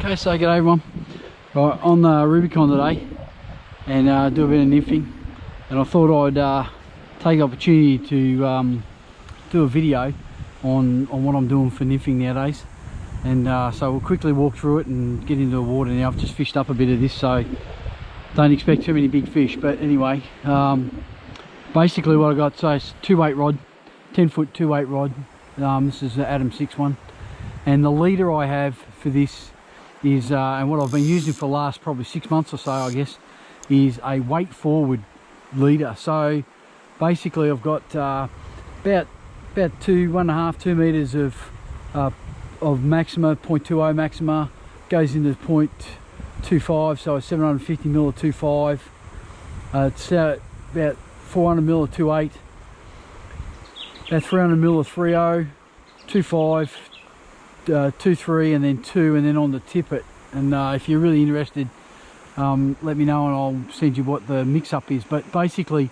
Okay, so g'day everyone. Right, on the Rubicon today and do a bit of nymphing, and I thought I'd take the opportunity to do a video on what I'm doing for nymphing nowadays. And so we'll quickly walk through it and get into the water now. I've just fished up a bit of this, so don't expect too many big fish, but anyway, basically what I got, so it's 2-weight rod, 10-foot 2-weight rod. This is the Adam 6 one, and the leader I have for this is and what I've been using for the last probably 6 months or so, I guess, is a weight forward leader. So basically I've got about 1.5–2 meters of maxima, 0.20 maxima, goes into 0.25, so it's 750 mil of 2.5. It's about 400 mil of 2.8, about 300 mil of 3.0, 2.5, 2.3, and then 2, and then on the tippet. And if you're really interested, let me know and I'll send you what the mix-up is. But basically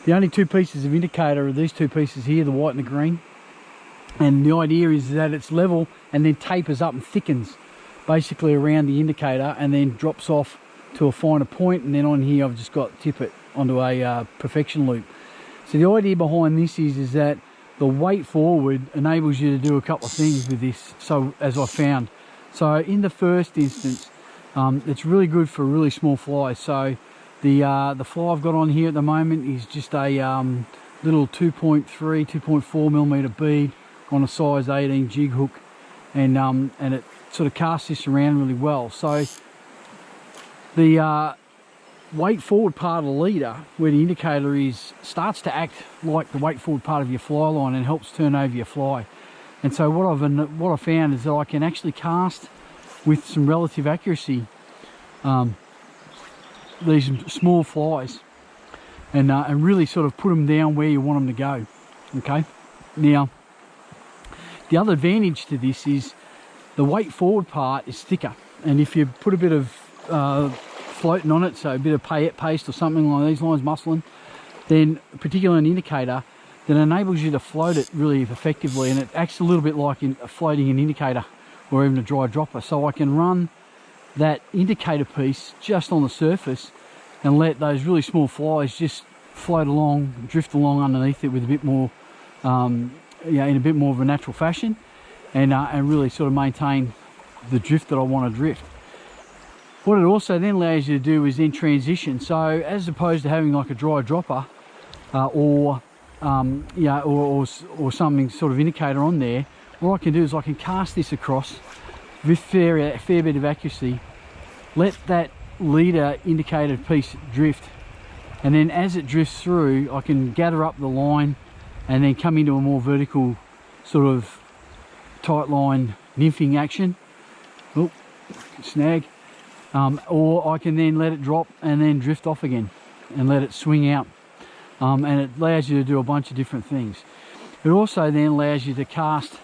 the only two pieces of indicator are these two pieces here, the white and the green. And the idea is that it's level and then tapers up and thickens basically around the indicator, and then drops off to a finer point. And then on here I've just got tippet onto a perfection loop. So the idea behind this is that the weight forward enables you to do a couple of things with this, so as I found. So in the first instance, it's really good for really small flies. So the fly I've got on here at the moment is just a little 2.4 millimeter bead on a size 18 jig hook, and it sort of casts this around really well. So the weight forward part of the leader, where the indicator is, starts to act like the weight forward part of your fly line and helps turn over your fly. And so what I found is that I can actually cast with some relative accuracy these small flies, and really sort of put them down where you want them to go. Okay, now the other advantage to this is the weight forward part is thicker, and if you put a bit of floating on it, so a bit of paillette paste or something along these lines, muslin, then particularly an indicator, that enables you to float it really effectively, and it acts a little bit like floating an indicator or even a dry dropper. So I can run that indicator piece just on the surface and let those really small flies just float along, drift along underneath it with a bit more, in a bit more of a natural fashion, and really sort of maintain the drift that I want to drift. What it also then allows you to do is then transition. So as opposed to having like a dry dropper or something sort of indicator on there, what I can do is I can cast this across with fair bit of accuracy, let that leader indicator piece drift, and then as it drifts through, I can gather up the line and then come into a more vertical sort of tight line nymphing action. Oh, snag. Or I can then let it drop and then drift off again and let it swing out, and it allows you to do a bunch of different things. It also then allows you to cast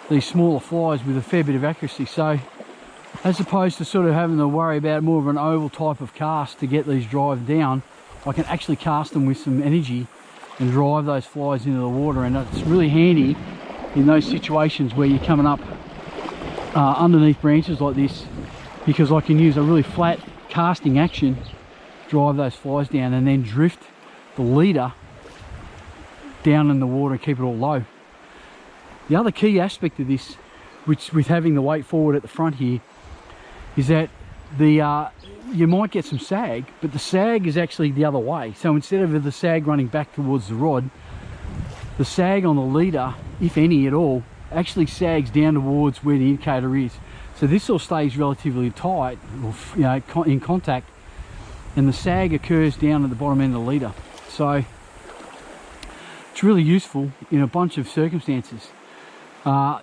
these smaller flies with a fair bit of accuracy. So as opposed to sort of having to worry about more of an oval type of cast to get these drive down, I can actually cast them with some energy and drive those flies into the water. And it's really handy in those situations where you're coming up underneath branches like this, because I can use a really flat casting action, drive those flies down, and then drift the leader down in the water and keep it all low. The other key aspect of this, which with having the weight forward at the front here, is that you might get some sag, but the sag is actually the other way. So instead of the sag running back towards the rod, the sag on the leader, if any at all, actually sags down towards where the indicator is. So this all stays relatively tight, or in contact, and the sag occurs down at the bottom end of the leader. So it's really useful in a bunch of circumstances. I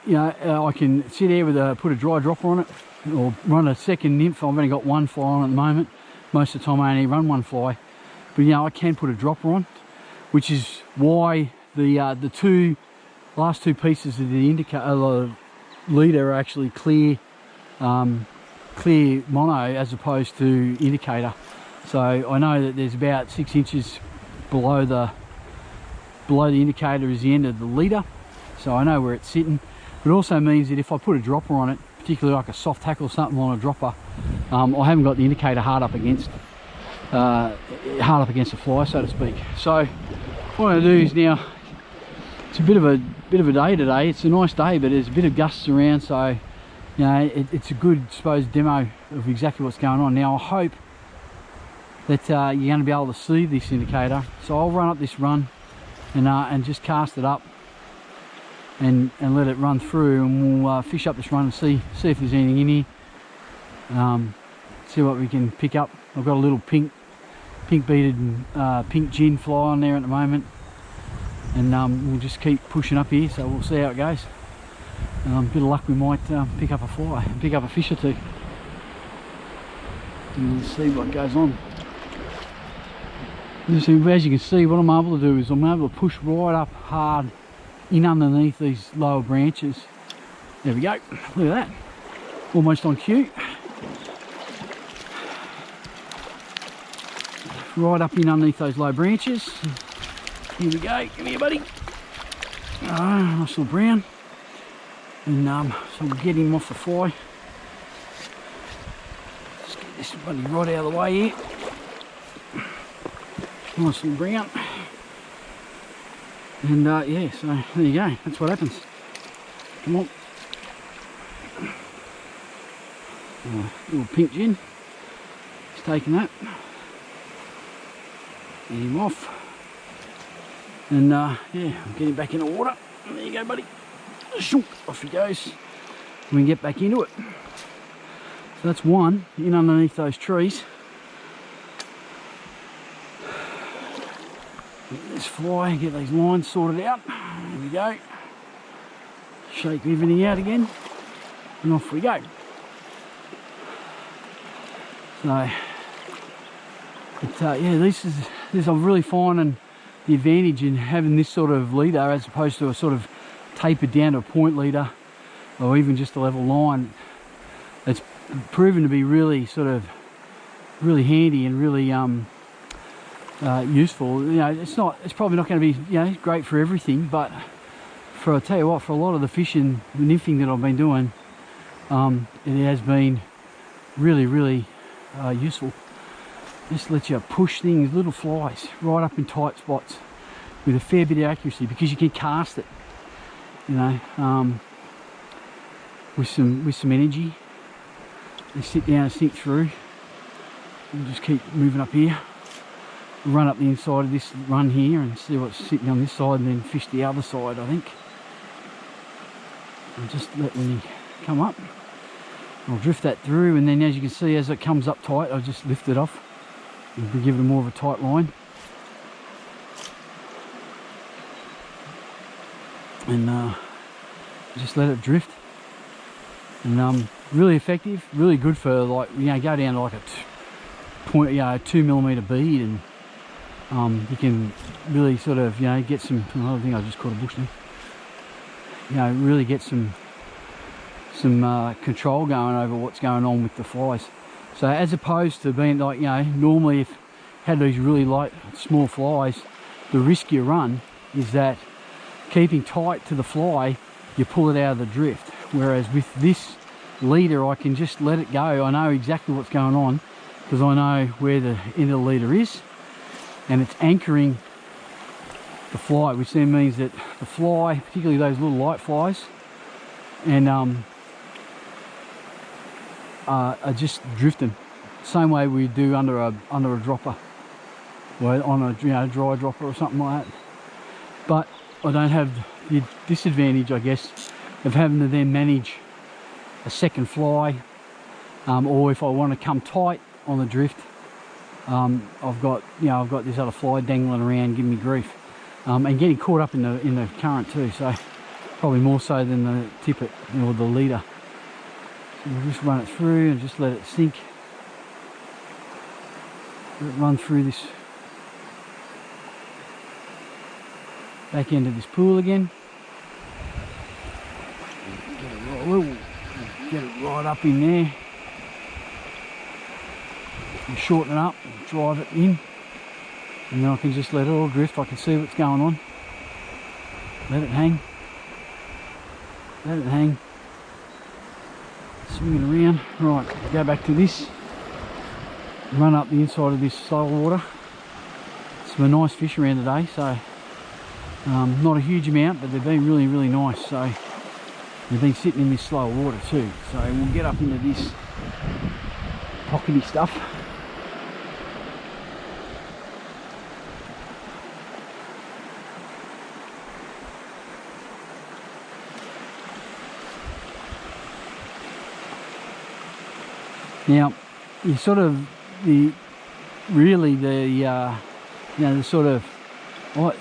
can sit there put a dry dropper on it, or run a second nymph. I've only got one fly on at the moment. Most of the time I only run one fly, but I can put a dropper on, which is why the last two pieces of the indicator leader are actually clear mono as opposed to indicator. So I know that there's about 6 inches below the indicator is the end of the leader, so I know where it's sitting. It also means that if I put a dropper on it particularly like a soft tackle or something on a dropper, I haven't got the indicator hard up against the fly, so to speak. So what I'm going to do is now, it's a bit of a day today. It's a nice day, but there's a bit of gusts around, so you know it's a good, I suppose, demo of exactly what's going on. Now I hope that you're going to be able to see this indicator, so I'll run up this run and just cast it up and let it run through, and we'll fish up this run and see if there's anything in here. See what we can pick up. I've got a little pink beaded pink gin fly on there at the moment, and we'll just keep pushing up here, so we'll see how it goes. A bit of luck, we might pick up a fly and pick up a fish or two, and we'll see what goes on. As you can see, what I'm able to do is I'm able to push right up hard in underneath these lower branches. There we go, look at that, almost on cue. Right up in underneath those low branches. Here we go, come here buddy. Nice little brown. And so we'll get him off the fly. Let's get this buddy right out of the way here. Nice little brown. And yeah, so there you go, that's what happens. Come on. Little pink gin. He's taking that. Get him off. And yeah, I'll get him back in the water. There you go, buddy. Off he goes. We can get back into it. So that's one in underneath those trees. Get this fly, get these lines sorted out. There we go. Shake everything out again, and off we go. So, but yeah, this I'm really finding the advantage in having this sort of leader as opposed to a sort of tapered down to a point leader, or even just a level line. It's proven to be really really handy and really useful. You know, it's probably not going to be, you know, great for everything, but I tell you what, for a lot of the fishing, the nymphing that I've been doing, it has been really useful. Just lets you push things, little flies, right up in tight spots with a fair bit of accuracy, because you can cast it, you know, with some energy. They sit down and sink through. We'll just keep moving up here, run up the inside of this run here and see what's sitting on this side, and then fish the other side, I think. And just let me come up. I'll drift that through, and then as you can see, as it comes up tight, I'll just lift it off and give it more of a tight line. And just let it drift. And really effective, really good for, like, you know, go down to like a 2mm bead, and you can really sort of, you know, get some, I think I just caught a bush now. You know, really get some control going over what's going on with the flies. So as opposed to being like, you know, normally if you had these really light small flies, the risk you run is that keeping tight to the fly, you pull it out of the drift. Whereas with this leader, I can just let it go. I know exactly what's going on because I know where the end of the leader is, and it's anchoring the fly, which then means that the fly, particularly those little light flies, and are just drifting, same way we do under a dropper, or on a, you know, dry dropper or something like that. But I don't have the disadvantage, I guess, of having to then manage a second fly, or if I want to come tight on the drift, I've got this other fly dangling around giving me grief, and getting caught up in the current too. So probably more so than the tippet or the leader. So we'll just run it through and just let it sink. Let it run through this back end of this pool again. Get it right up in there. And shorten it up, drive it in, and then I can just let it all drift. I can see what's going on. Let it hang. Let it hang. swing it around. Right, go back to this. Run up the inside of this slow water. Some nice fish around today, so not a huge amount, but they've been really, really nice. So they've been sitting in this slow water too. So we'll get up into this pockety stuff. Now, you sort of the sort of what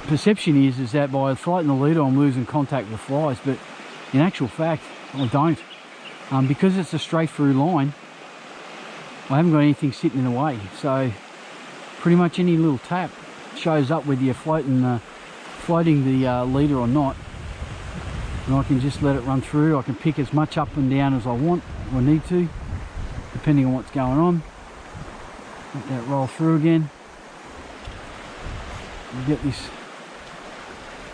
perception is that by fighting the leader I'm losing contact with flies, but in actual fact I don't. Because it's a straight through line, I haven't got anything sitting in the way, so pretty much any little tap shows up whether you're floating the leader or not, and I can just let it run through. I can pick as much up and down as I want or need to, depending on what's going on. Let that roll through again. We'll get this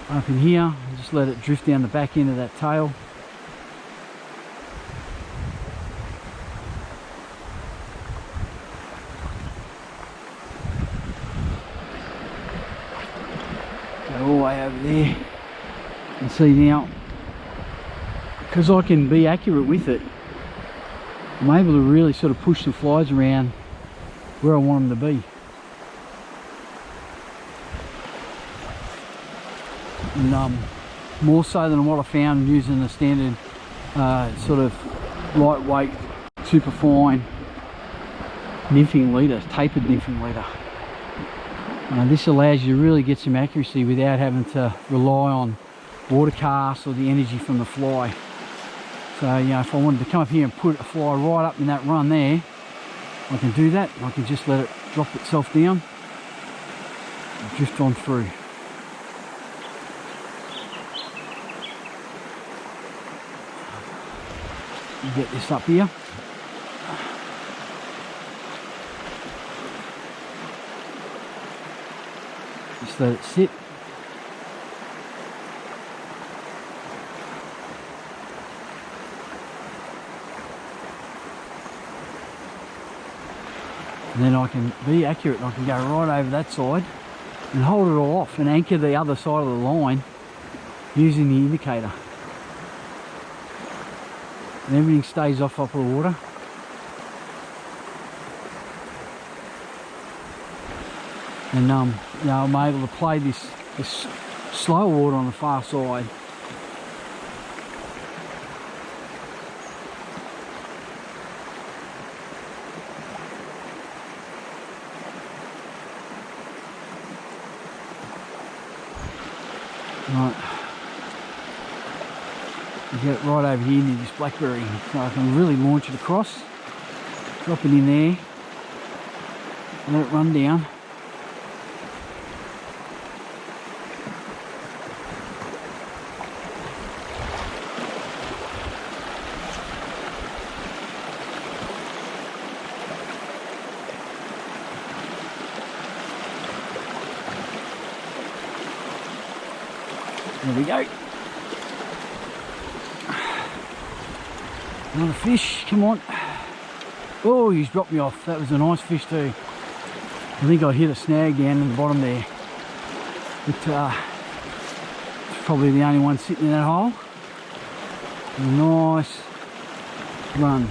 up in here and just let it drift down the back end of that tail. Go all the way over there. And see now, because I can be accurate with it, I'm able to really sort of push the flies around where I want them to be. And more so than what I found using the standard sort of lightweight, super fine nymphing leader, tapered nymphing leader. This allows you to really get some accuracy without having to rely on water casts or the energy from the fly. So, you know, if I wanted to come up here and put a fly right up in that run there, I can do that. I can just let it drop itself down and drift on through. Get this up here. Just let it sit. And then I can be accurate, and I can go right over that side and hold it all off and anchor the other side of the line using the indicator. And everything stays off of the water. And you know, I'm able to play this slow water on the far side. Right. Get it right over here near this blackberry, so I can really launch it across, drop it in there, let it run down. There we go. Another fish, come on. Oh, he's dropped me off. That was a nice fish too. I think I hit a snag down in the bottom there. But it's probably the only one sitting in that hole. A nice run.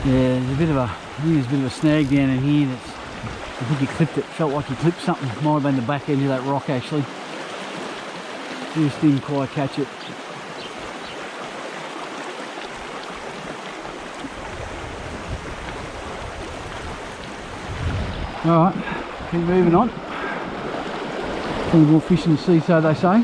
Yeah, there's a bit of a, I think there's a bit of a snag down in here. That's, I think he clipped it, felt like he clipped something. Might have been the back edge of that rock actually. Just didn't quite catch it. Alright, keep moving on. Plenty more fish in the sea, so they say.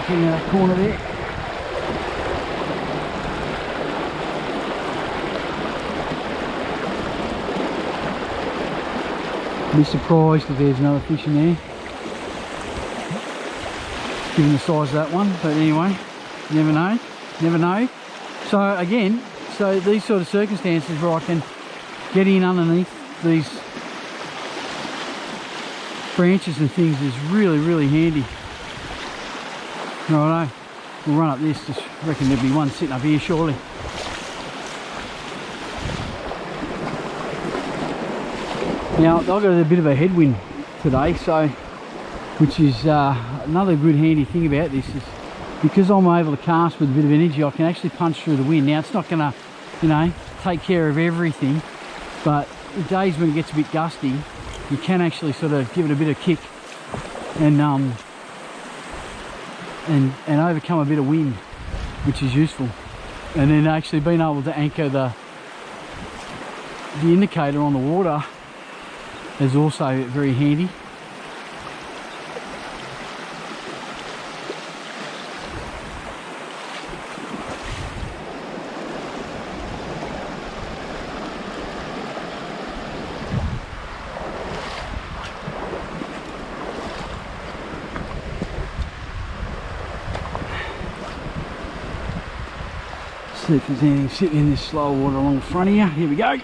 back into that corner there. Be surprised if there's another fish in there, given the size of that one. But anyway, never know, never know. So again, so these sort of circumstances where I can get in underneath these branches and things is really, really handy. Righto, we'll run up this. Just reckon there'll be one sitting up here surely. Now I've got a bit of a headwind today, so which is another good handy thing about this is because I'm able to cast with a bit of energy, I can actually punch through the wind. Now it's not going to, you know, take care of everything, but the days when it gets a bit gusty, you can actually sort of give it a bit of kick and overcome a bit of wind, which is useful. And then actually being able to anchor the indicator on the water is also very handy. See if there's anything sitting in this slow water along the front here. Here we go.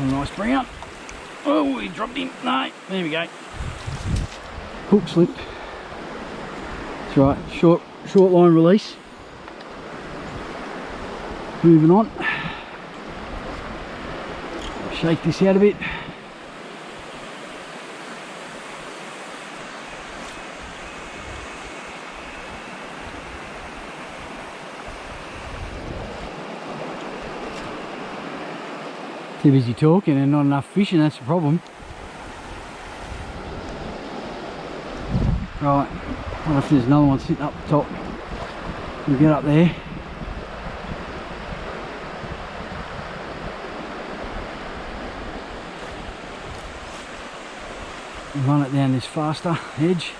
Nice brown. Oh, he dropped him. No, there we go. Hook slip. That's right. Short line release. Moving on. Shake this out a bit. Too busy talking and not enough fishing, that's the problem. Right, what if there's another one sitting up the top? We'll get up there. And run it down this faster edge.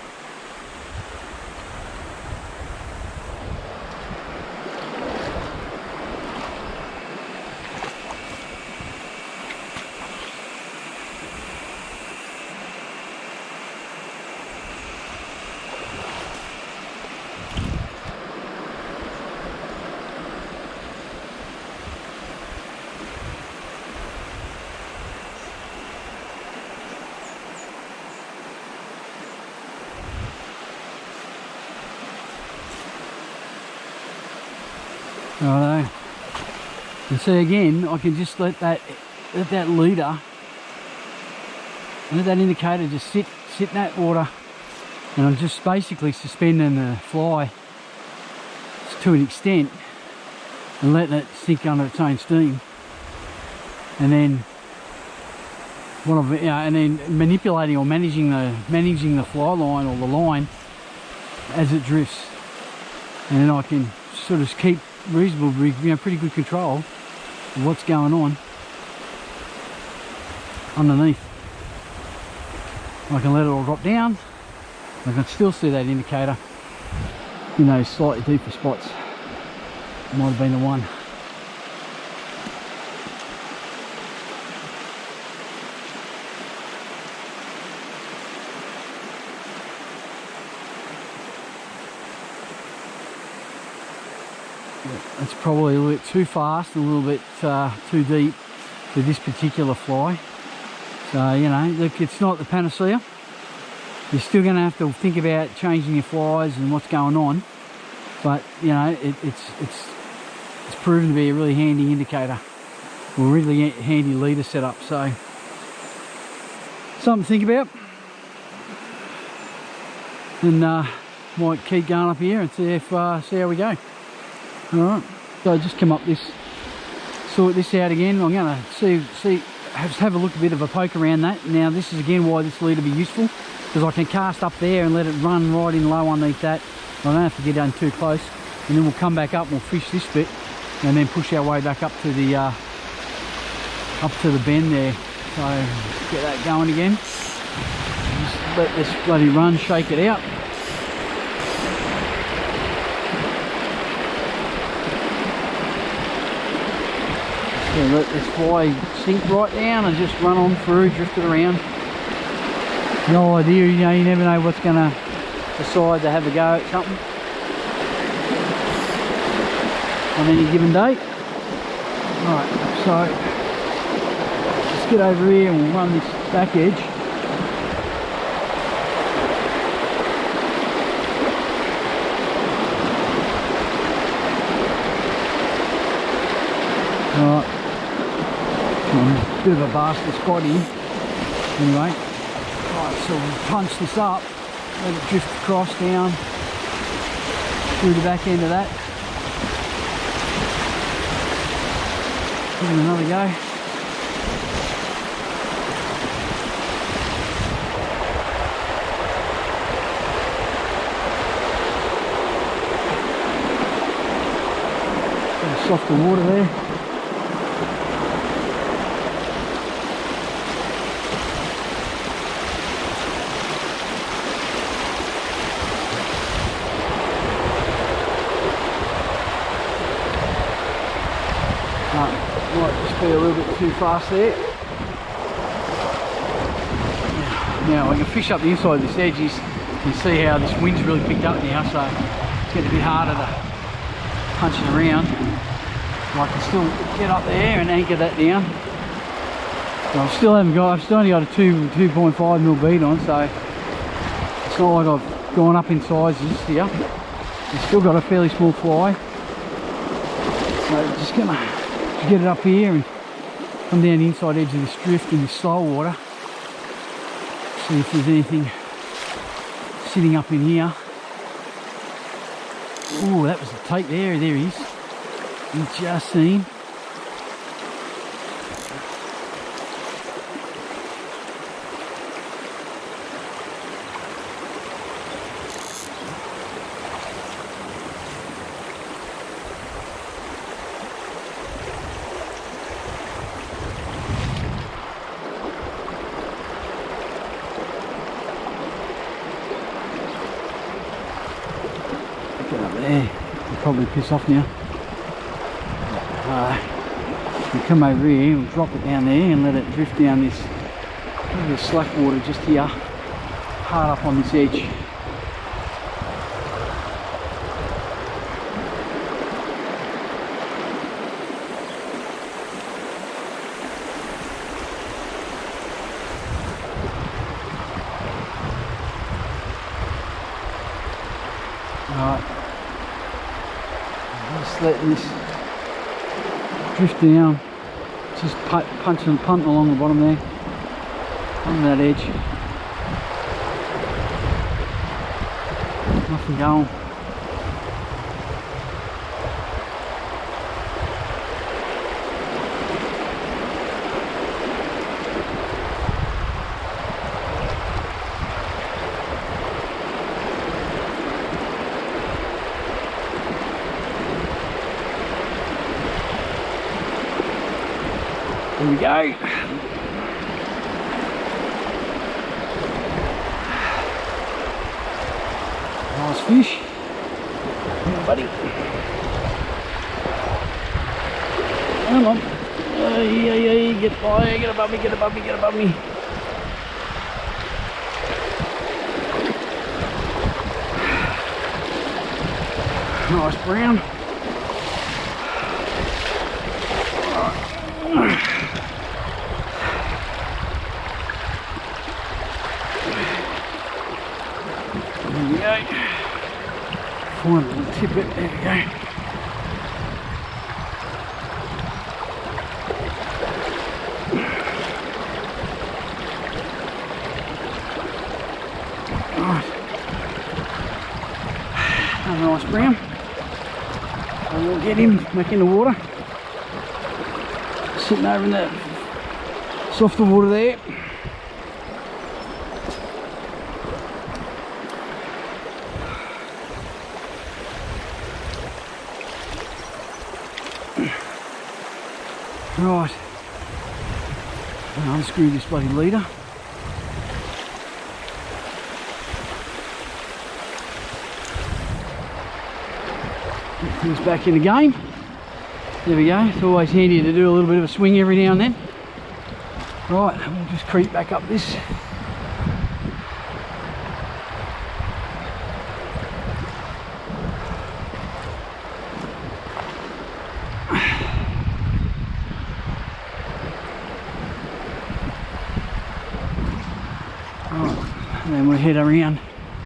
Righto. And see again, I can just let that leader, let that indicator just sit in that water, and I'm just basically suspending the fly to an extent and letting it sink under its own steam, and then and then manipulating or managing the fly line or the line as it drifts, and then I can sort of keep reasonable, you know, pretty good control of what's going on underneath. I can let it all drop down. I can still see that indicator, you know, slightly deeper spots. Might have been the one. It's probably a little bit too fast and a little bit too deep for this particular fly. So, you know, look, it's not the panacea. You're still going to have to think about changing your flies and what's going on. But, you know, it's proven to be a really handy indicator. Or a really handy leader setup. So, something to think about. And might keep going up here and see how we go. Alright, so just come up this, sort this out again. I'm going to have a look, a bit of a poke around that. Now this is again why this lead will be useful, because I can cast up there and let it run right in low underneath that. I don't have to get down too close, and then we'll come back up and we'll fish this bit and then push our way back up to the up to the bend there. So let's get that going again. Just let this bloody run shake it out. So let this fly sink right down and just run on through, drift it around. No idea, you know, you never know what's going to decide to have a go at something on any given day. Alright, so let's get over here and we'll run this back edge. Alright, a bit of a bastard spot here. Anyway, right, so we'll punch this up, let it drift across down through the back end of that. Give it another go. Bit of softer water there. Might just be a little bit too fast there. Now I can fish up the inside of this edge. You can see how this wind's really picked up now, so it's getting a bit harder to punch it around. I can still get up there and anchor that down. So I've still only got a 2.5mm bead on, so it's not like I've gone up in sizes here. I've still got a fairly small fly. So just gonna get it up here and come down the inside edge of this drift in this slow water. See if there's anything sitting up in here. Oh, that was a take there. There he is. You just seen. Get up there. He'll probably piss off now. We come over here, we'll drop it down there and let it drift down this little slack water just here, hard up on this edge. Alright, just letting this drift down, just punching and punting along the bottom there, on that edge. Nothing going. There we go. Nice fish. Come on, buddy. Come on. Get by, get above me, get above me, get above me. Nice brown. There we go. Find a little tidbit. There we go. Alright. Another nice brown. So we'll get him back in the water. Sitting over in that softer water there. Right, And unscrew this bloody leader. Get things back in the game. There we go. It's always handy to do a little bit of a swing every now and then. Right, we'll just creep back up this. And then we'll head around